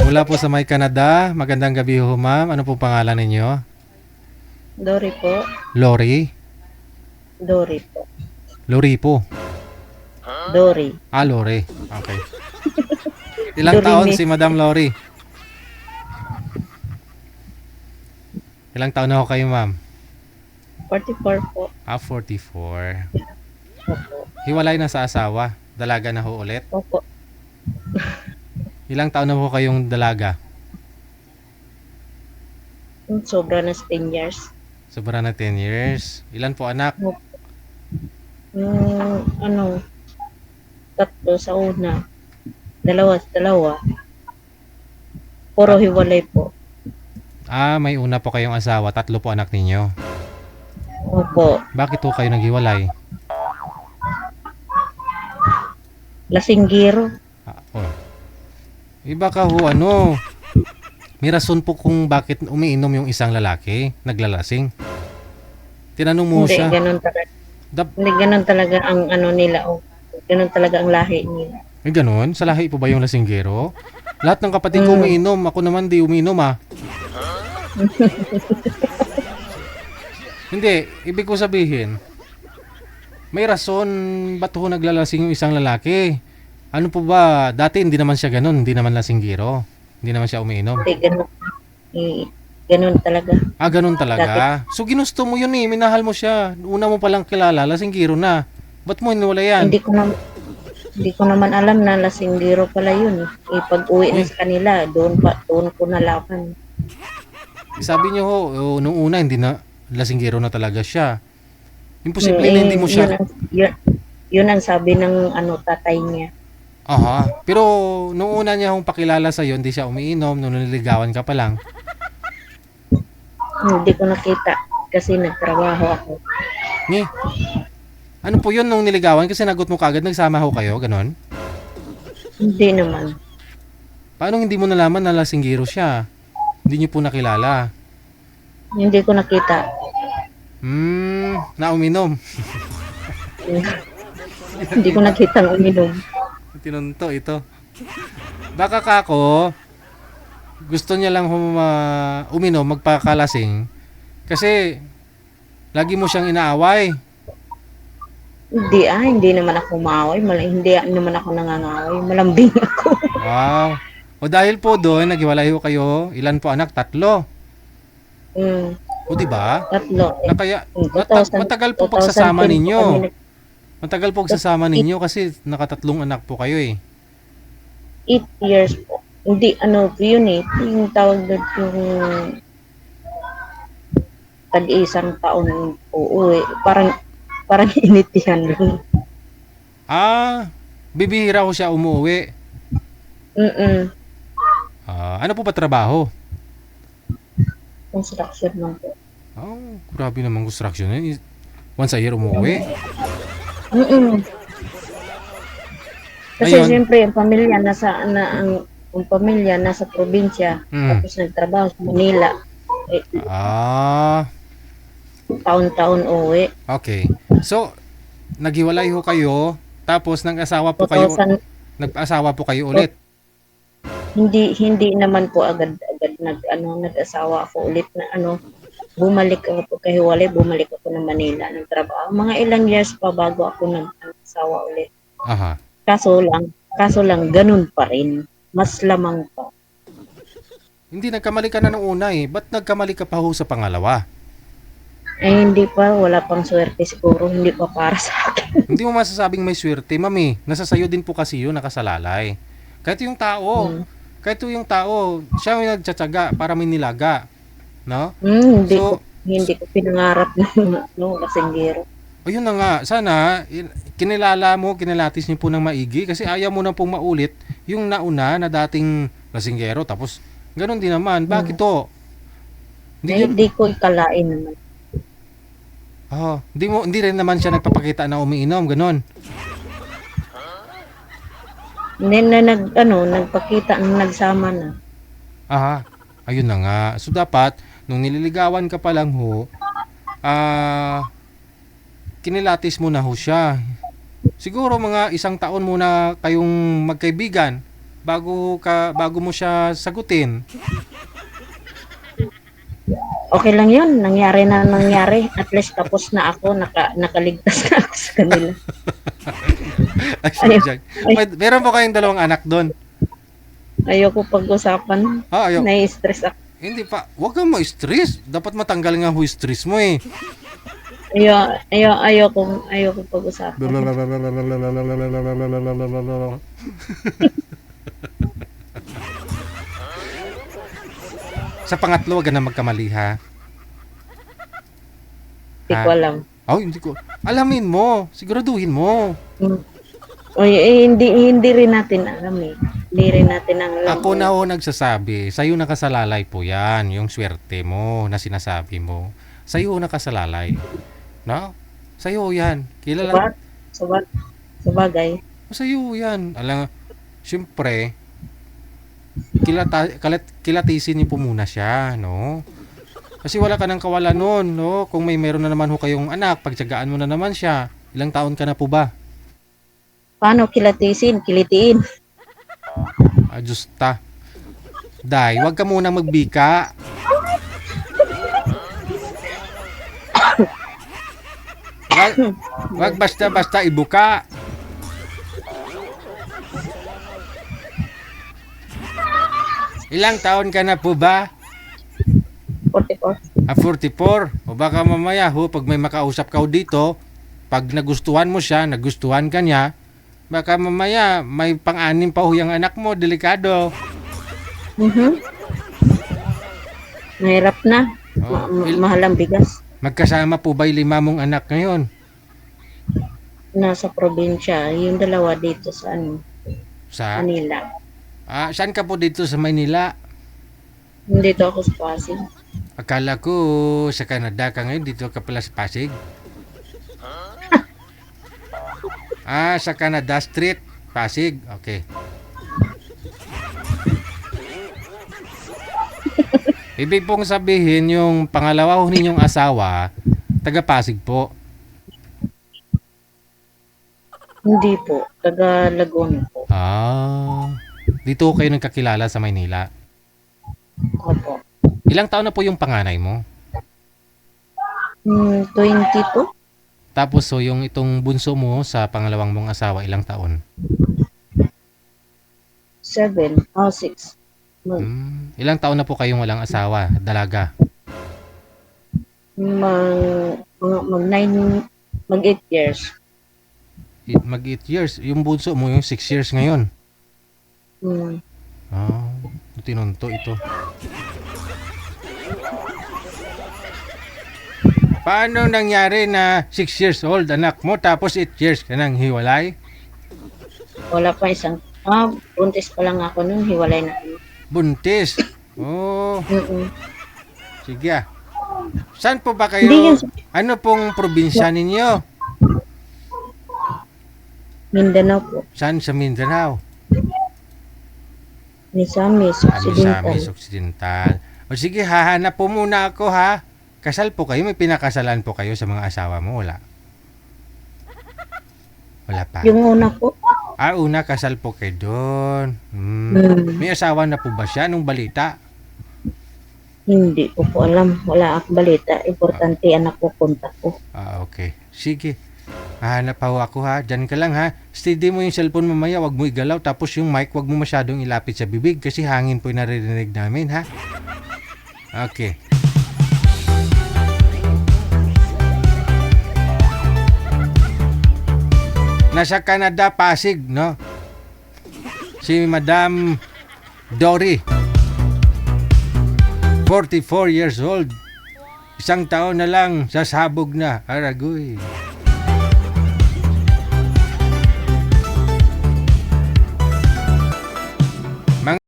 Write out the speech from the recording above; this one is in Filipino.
Mula po sa may Canada. Magandang gabi ho, ma'am. Ano po pangalan ninyo? Dory po. Lori? Dory po. Lori po. Dory. Lori. Okay. Ilang taon Dorime. si Madam Lori? Ilang taon na ho kayo, ma'am? 44 po. 44. Opo. Hiwalay na sa asawa. Dalaga na ho ulit. Opo. Ilang taon na ho kayong dalaga? Sobra na sa 10 years. Sobra na 10 years. Ilan po anak? Opo. Yung tatlo sa una. Dalawa sa dalawa. Puro hiwalay po. May una po kayong asawa. 3 po anak ninyo. Opo. Bakit po kayo naghiwalay? Lasinggiro. Oh. Iba ka ho, ano? May rason po kung bakit umiinom yung isang lalaki, naglalasing. Tinanong mo Hindi siya. ganun talaga. Dap, Hindi ganun talaga ang ano nila. Ganun talaga ang lahi nila. ganun? Sa lahi po ba yung lasinggero? Lahat ng kapatid ko umiinom. Ako naman di umiinom Hindi, ibig ko sabihin, may rason ba't ho naglalasing yung isang lalaki? Ano po ba, dati hindi naman siya ganun, hindi naman lasinggero. Hindi naman siya umiinom. Hindi ganun. Ganun talaga. Ganun talaga. So ginusto mo yun minahal mo siya. Una mo palang kilala, lasinggero na. Ba't mo iniwala yan? Hindi ko naman alam na lasinggiro pala yun. Pag-uwi na sa kanila, doon ko nalaman. Sabi niyo ho, nung una hindi na lasinggero na talaga siya. Imposible na hindi mo siya. Yun ang sabi ng tatay niya. Pero nung una niya hong pakilala sa hindi siya umiinom, nung nililigawan ka pa lang. Hindi ko nakita kasi nagtrabaho ako. Ano po yun nung niligawan? Kasi nagot mo kagad, nagsama ho kayo, ganon? Hindi naman. Paano hindi mo nalaman na lasinggero siya? Hindi niyo po nakilala. Hindi ko nakita. Na uminom. Hindi ko nakita ng uminom. Tinunto ito. Baka kako, gusto niya lang uminom, magpakalasing. Kasi, lagi mo siyang inaaway. Hindi naman ako maaway. Hindi naman ako nangangaway. Malambing ako. Wow. O dahil po doon, naghiwalay ho kayo, ilan po anak? 3. O diba? 3. Na kaya, matagal po pagsasama ninyo. Matagal po pagsasama ninyo kasi nakatatlong anak po kayo 8 years po. Hindi, yun yung tawag doon yung tag-isang taon po. Parang initihan doon. Bibihira ko siya umuwi. Ano po ba trabaho? Construction lang po. Grabe naman construction. Once a year umuwi. Kasi siyempre, ang pamilya nasa probinsya, tapos nagtrabaho sa Manila. Taon-taon uwi. Okay. So, naghiwalay ho kayo, tapos nag-asawa po kayo ulit. Hindi naman po agad nag-asawa ako ulit na bumalik ako pagkahiwalay, bumalik ako ng Manila ng trabaho. Mga ilang years pa bago ako nag-asawa ulit. Kaso lang ganun pa rin. Mas lamang pa. Hindi, nagkamali ka na nung una Ba't nagkamali ka pa ho sa pangalawa? Hindi pa. Wala pang swerte siguro. Hindi pa para sa akin. Hindi mo masasabing may swerte, mami. Nasa sayo din po kasi yun, nakasalalay. Kahit yung tao, siya yung nagtsatsaga para may nilaga. No? Hindi ko pinangarap ng lasinggero. Ayun na nga, sana kinalatis niyo po ng maigi kasi ayaw mo na pong maulit yung nauna na dating lasinggero tapos ganun din naman. Bakit to? Hindi ko ikalain naman. Hindi rin naman siya nagpapakita na umiinom, ganun. Hindi na nagpakita nung nagsama na. Ayun na nga. So dapat nung nililigawan ka pa lang ho, kinilatis mo na ho siya. Siguro mga 1 taon muna kayong magkaibigan. bago mo siya sagutin. Okay lang yun. Nangyari na nangyari. At least tapos na ako. Nakaligtas na ako sa kanila. Ay, Ayaw, Jack. ay, Meron po kayong dalawang anak doon. ayoko pag-usapan. Ayaw. Nai-stress ako. Hindi pa. Huwag kang ma-stress. Dapat matanggal nga ho yung stress mo eh. Ayoko pag-usapan. Sa pangatlo, wag ka na magkamali ha. Hindi ko alam. Oh, hindi ko. Alamin mo. Siguraduhin mo. Hmm. Hindi rin natin alam eh. Hindi rin natin ang alam. Ako na ho nagsasabi. Sa'yo nakasalalay po yan. Yung swerte mo na sinasabi mo. Sa'yo nakasalalay. No? Sa'yo yan. Kilala. Sa bagay. Sa'yo yan. Alam, siyempre, kilatisin niyo po muna siya, no? Kasi wala ka nang kawalan nun, no? Kung meron na naman ho kayong anak, pagtyagaan mo na naman siya. Ilang taon ka na po ba? Paano kilatisin? Kilitiin. Ajusta. Day, wag ka muna magbika. Wag basta-basta ibuka. Ilang taon ka na po ba? 44. 44. O baka mamaya ho, pag may makausap ka ho dito, pag nagustuhan mo siya, nagustuhan ka niya, baka mamaya may pang-anim pa ho yung anak mo, delikado. Mahirap na. Mahal ang bigas. Magkasama po ba yung 5 mong anak ngayon? Nasa probinsya. Yung dalawa dito sa Sa? Manila. Saan ka po dito sa Maynila? Dito ako sa Pasig. Akala ko sa Canada ka ngayon, dito ka pala sa Pasig. Sa Canada Street, Pasig. Okay. Ibig pong sabihin yung pangalawa ho ninyong asawa, taga Pasig po. Hindi po. Taga Laguna po. Dito kayo nagkakilala sa Maynila. Opo. Ilang taon na po yung panganay mo? 22? Tapos so yung itong bunso mo sa pangalawang mong asawa, ilang taon? 7. 6. Ilang taon na po kayong walang asawa, dalaga? Mag 8 years. Mag 8 years. Yung bunso mo yung 6 years ngayon. Tinunto ito. Paano nangyari na 6 years old anak mo tapos 8 years ka nang hiwalay? Wala pa isang... buntis pa lang ako nun. Hiwalay na kami. Buntis? Oh. Sige. Saan po ba kayo? Ano pong probinsya ninyo? Mindanao po. Saan sa Mindanao? Misamis Occidental. Misamis Occidental. O sige, hahanap po muna ako ha. Kasal po kayo? May pinakasalan po kayo sa mga asawa mo? Wala? Wala pa? Yung una po. Una, kasal po kayo doon. May asawa na po ba siya nung balita? Hindi ko po alam. Wala akong balita. Importante anak ko, kontak ko. Okay. Sige. Hahanap pa ako ha. Diyan ka lang ha. Steady mo yung cellphone mamaya. Wag mo igalaw. Tapos yung mic, wag mo masyadong ilapit sa bibig kasi hangin po yung naririnig namin ha. Okay. Nasa Canada, Pasig, no? Si Madam Dory. 44 years old. Isang taon na lang, sasabog na. Aragoy.